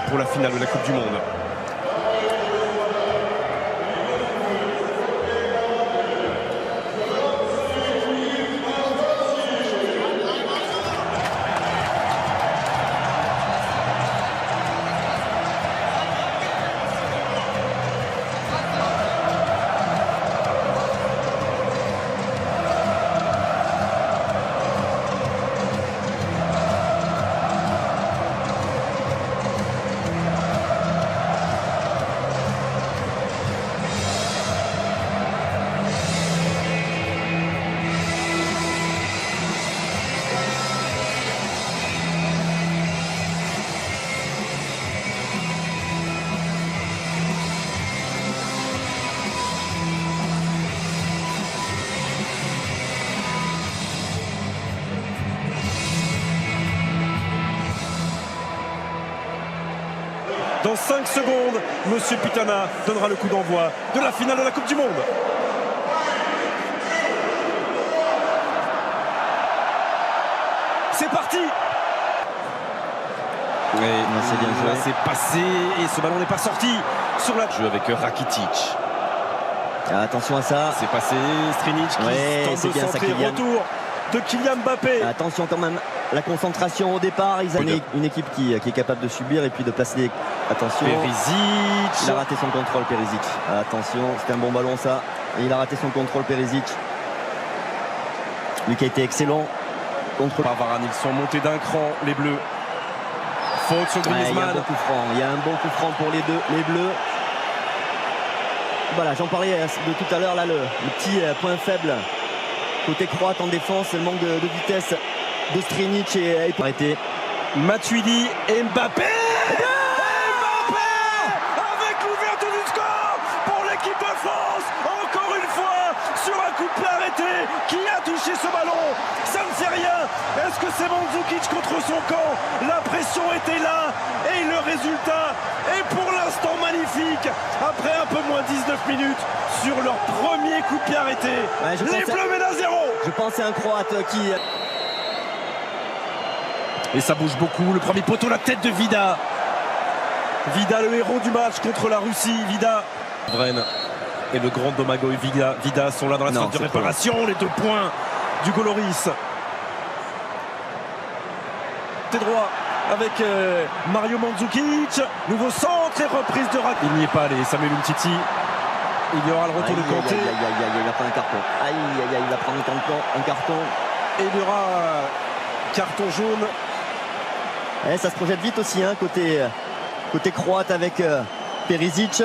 pour la finale de la Coupe du Monde. Dans 5 secondes, Monsieur Pitana donnera le coup d'envoi de la finale de la Coupe du Monde. C'est parti. Oui, c'est bien joué. C'est passé et ce ballon n'est pas sorti sur la jeu avec Rakitic. Attention à ça. C'est passé, Strinic qui tente de centrer, retour de Kylian Mbappé. Attention quand même, la concentration au départ. Ils ont une équipe qui est capable de subir et puis de placer des... Attention. Perisic. Il a raté son contrôle, Perisic. Attention, c'était un bon ballon ça. Et il a raté son contrôle, Perisic. Lui qui a été excellent. Contre par Varane, ils sont montés d'un cran, les Bleus. Faute sur Griezmann. Il y a un bon coup franc. Il y a un bon coup franc pour les Bleus. Voilà, j'en parlais de tout à l'heure là, le petit point faible côté croate en défense, le manque de vitesse de Strinic et arrêté. Matuidi et Mbappé. Mbappé avec l'ouverture du score pour l'équipe de France. Encore une fois sur un coup de pied arrêté. Qui a touché ce ballon? Ça ne fait rien. Est-ce que c'est Mandzukic contre son camp? La pression était là et le résultat est pour l'instant magnifique. Après un peu moins 19 minutes sur leur premier coup de pied arrêté. Ouais, les Bleus mènent à 0. Je pense à un Croate qui... Et ça bouge beaucoup. Le premier poteau, la tête de Vida. Vida, le héros du match contre la Russie. Vida. Vren et le grand Domagoj Vida sont là dans la phase de réparation. Les 2 points du Goloris. Côté droit avec Mario Mandzukic. Nouveau centre et reprise de Rakitic. Il n'y est pas allé. Samuel Umtiti. Il y aura le retour de Kanté. Il va prendre un carton. Il va prendre un carton. Et il y aura carton jaune. Et ça se projette vite aussi, hein, côté croate avec Perisic.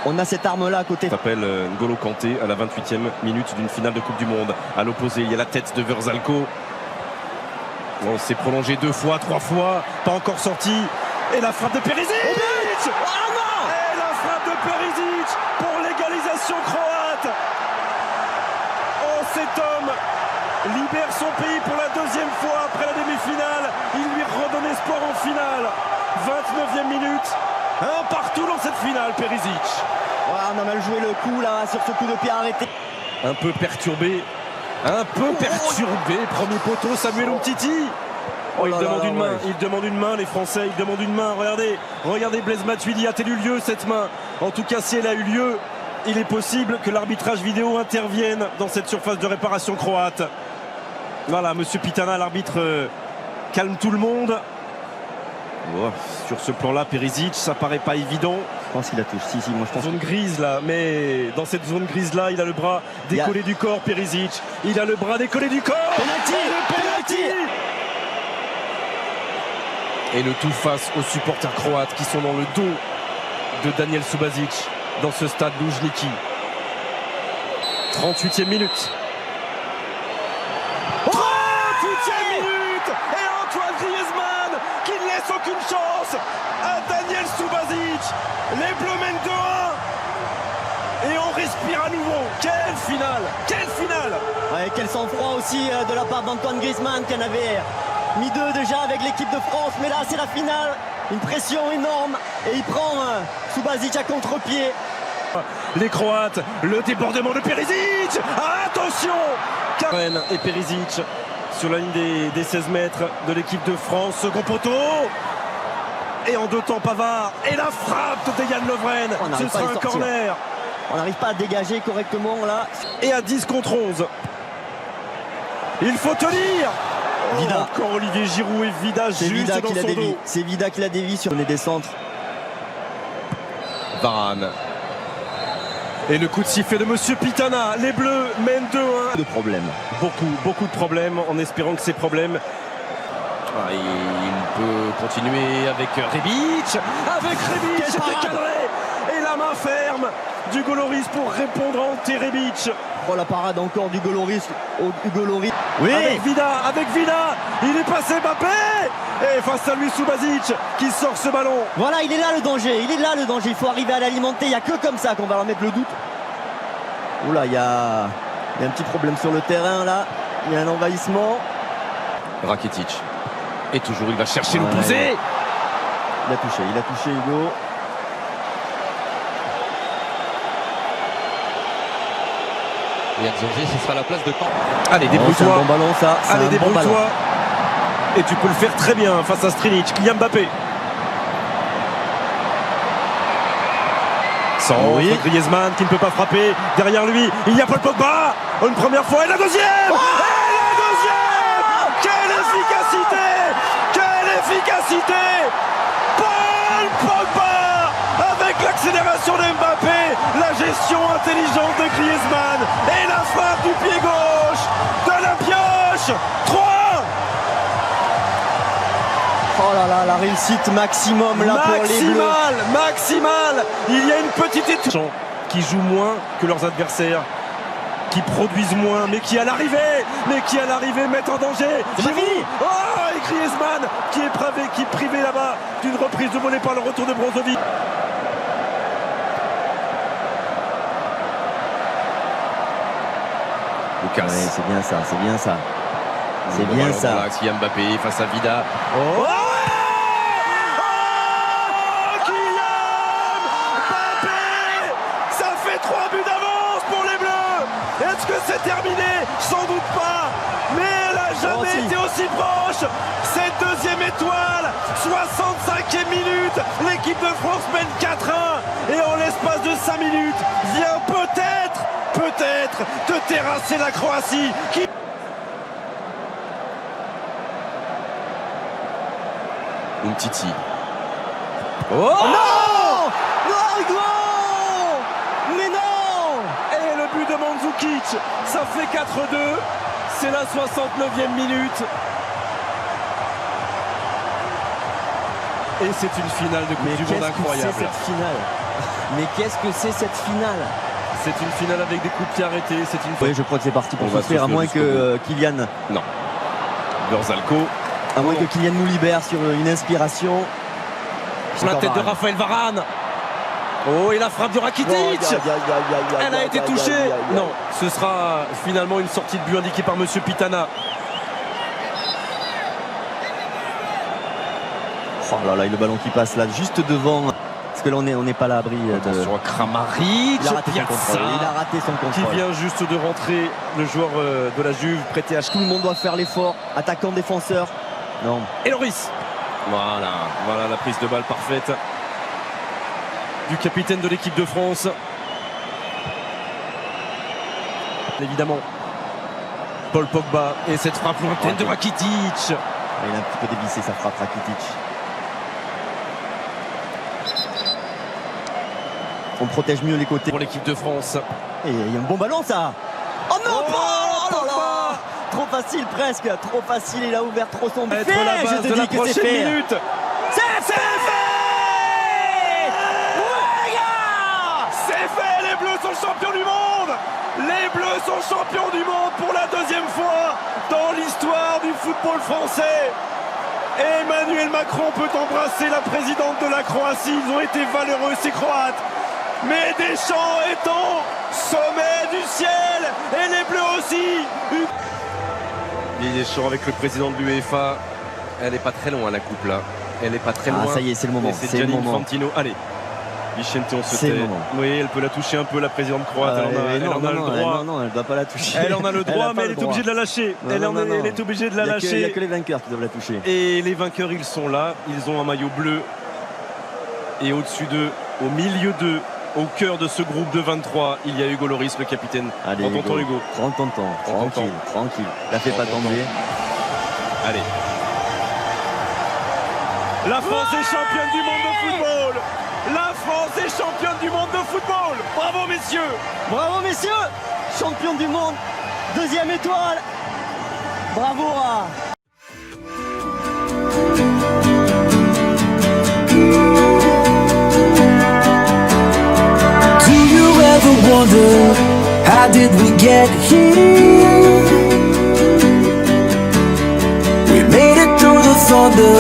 On a cette arme-là à côté. Ça s'appelle N'Golo Kanté à la 28e minute d'une finale de Coupe du Monde. À l'opposé, il y a la tête de Verzalco. On s'est prolongé 2 fois, 3 fois. Pas encore sorti. Et la frappe de Perisic. Oh non! Et la frappe de Perisic pour l'égalisation croate. Oh, cet homme libère son pays pour la 2e fois après la demi-finale. Il lui redonne espoir en finale. 29e minute. Un partout dans cette finale, Perisic. Ouais, on a mal joué le coup là sur ce coup de pied arrêté. Un peu perturbé. Premier poteau, Samuel Umtiti. Oh, il demande une main. Il demande une main, les Français. Il demande une main. Regardez Blaise Matuidi. A-t-elle eu lieu cette main? En tout cas, si elle a eu lieu, il est possible que l'arbitrage vidéo intervienne dans cette surface de réparation croate. Voilà, Monsieur Pitana, l'arbitre, calme tout le monde. Oh, sur ce plan-là, Perisic, ça paraît pas évident. Je pense qu'il la touche. Si, moi je pense. Zone grise là, mais dans cette zone grise-là, il a le bras décollé du corps, Perisic. Il a le bras décollé du corps. Penalty. Et le tout face aux supporters croates qui sont dans le dos de Daniel Subasic dans ce stade Luzhniki. 38e minute. 38e minute. Et Antoine Griezmann qui ne laisse aucune chance à Daniel Subasic. Les Bleus mènent 2-1. Et on respire à nouveau. Quelle finale! Quelle finale! Ouais, quel sang-froid aussi de la part d'Antoine Griezmann qui en avait mis 2 déjà avec l'équipe de France. Mais là, c'est la finale. Une pression énorme. Et il prend Subasic à contre-pied. Les Croates, le débordement de Perisic. Attention! Karen et Perisic sur la ligne des 16 mètres de l'équipe de France. Second poteau. Et en deux temps, Pavard. Et la frappe de Dejan Lovren. Ce sera un corner. On n'arrive pas à dégager correctement là. Et à 10 contre 11. Il faut tenir. Vida. Encore Olivier Giroud et Vida juste Vida dans qui l'a son dévié. dos. C'est Vida qui l'a dévié sur les centres. Varane. Et le coup de sifflet de Monsieur Pitana. Les Bleus mènent 2-1. De problèmes. Beaucoup de problèmes, en espérant que ces problèmes... il peut continuer avec Rebic. Avec Rebic, c'était cadré. Et la main ferme d'Hugo Lloris pour répondre à Ante Rebic. Oh, la parade encore d'Hugo Lloris. Hugo Lloris. Oui. Avec Vida, il est passé Mbappé. Et face à lui Subasic qui sort ce ballon. Voilà, il est là le danger, il faut arriver à l'alimenter, il n'y a que comme ça qu'on va leur mettre le doute. Oula, il y a un petit problème sur le terrain là, il y a un envahissement. Rakitic. Et toujours il va chercher le pousser. Il a touché Hugo. Et Nzonzi, ce sera la place de camp. Allez, C'est débrouille-toi. un bon ballon ça. Allez, un bon ballon. débrouille-toi. Et tu peux le faire très bien face à Strinic. Kylian Mbappé. Sans Griezmann qui ne peut pas frapper. Derrière lui, il y a Paul Pogba. Une première fois et la deuxième. Et la deuxième. Quelle efficacité. Quelle efficacité. Paul Pogba avec l'accélération de Mbappé. La gestion intelligente de Griezmann. Et la frappe du pied gauche de la pioche. 3. Oh là là, la réussite maximum là pour les Bleus. Maximal. Il y a une petite étoile qui jouent moins que leurs adversaires, qui produisent moins, mais qui à l'arrivée mettent en danger. C'est pas fini. Oh, et Griezmann qui est privé là-bas d'une reprise de volée par le retour de Brozovic. Lucas. Ouais, c'est bien ça. C'est Bon bien ballon ça. dans l'axe, Kylian Mbappé face à Vida. Oh, Kylian Mbappé. Ça fait 3 buts d'avance pour les Bleus. Est-ce que c'est terminé? Sans doute pas. Mais elle n'a jamais été aussi proche. Cette deuxième étoile, 65e minute. L'équipe de France mène 4-1. Et en l'espace de 5 minutes, vient peut-être de terrasser la Croatie. Umtiti. Oh, Non, Hugo. Mais non. et le but de Mandzukic, ça fait 4-2. C'est la 69e minute. Et c'est une finale de Coupe du Monde incroyable. Mais qu'est-ce que c'est cette finale? C'est une finale avec des coups de pied arrêtés. C'est une Oui, je crois que c'est parti pour On va souffrir, à souffrir moins jusqu'au que Kylian, Non. Berzalco. à moins que Kylian nous libère sur une inspiration. La tête de Raphaël Varane. Oh, et la frappe de Rakitic. Elle a été touchée. Non, ce sera finalement une sortie de but indiquée par Monsieur Pitana. Oh là là, et le ballon qui passe là, juste devant. Parce que là, on n'est pas à l'abri de... Attention à Kramaric. Il a raté son contrôle. Il a raté son Qui contrôle. vient juste de rentrer, le joueur de la Juve, prêté à... Tout le monde doit faire l'effort. Attaquant, défenseur. Non. Et Lloris. Voilà la prise de balle parfaite du capitaine de l'équipe de France. Évidemment, Paul Pogba et cette frappe lointaine de Rakitic. Il a un petit peu dévissé sa frappe, Rakitic. On protège mieux les côtés. Pour l'équipe de France. Et il y a un bon ballon, ça. Oh non, Oh, oh là là. Pogba. Trop facile presque, trop facile, il a ouvert trop son but. Être la base Je de te la dis que c'est prochaine fait. minute. C'est fait. Ouais, gars. C'est fait, les Bleus sont champions du monde. Les Bleus sont champions du monde pour la deuxième fois dans l'histoire du football français. Emmanuel Macron peut embrasser la présidente de la Croatie. Ils ont été valeureux, ces Croates. Mais Deschamps est au sommet du ciel. Et les Bleus aussi. Deschamps avec le président de l'UEFA. Elle n'est pas très loin, la coupe là. Elle n'est pas très loin. Ah, ça y est, c'est le moment. Et c'est C'est le Gianni moment. Infantino. Allez. Vicente, on se C'est tait. le moment. Oui, elle peut la toucher un peu, la présidente croate. Elle en a le droit. Non, elle ne doit pas la toucher. Elle en a le droit, a pas mais elle le est droit. obligée de la lâcher. Non, Elle non, est obligée de la Il n'y a lâcher. que les vainqueurs qui doivent la toucher. Et les vainqueurs, ils sont là. Ils ont un maillot bleu Et au-dessus d'eux, au milieu d'eux, au cœur de ce groupe de 23, il y a Hugo Lloris, le capitaine. Allez, Prends ton temps, Hugo. Prends ton temps, Prends ton tranquille, tranquille. La fais Prends pas ton tomber. Allez. La France est championne du monde de football. La France est championne du monde de football. Bravo, messieurs. Bravo messieurs, champion du monde, deuxième étoile. Bravo à... Do you ever wonder, how did we get here? We made it through the thunder,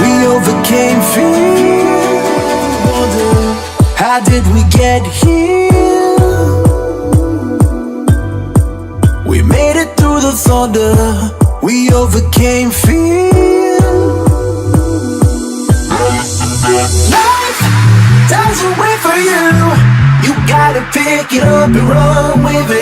we overcame fear. Wonder, how did we get here? We made it through the thunder, we overcame fear. Life doesn't wait for you. You gotta pick it up and run with it.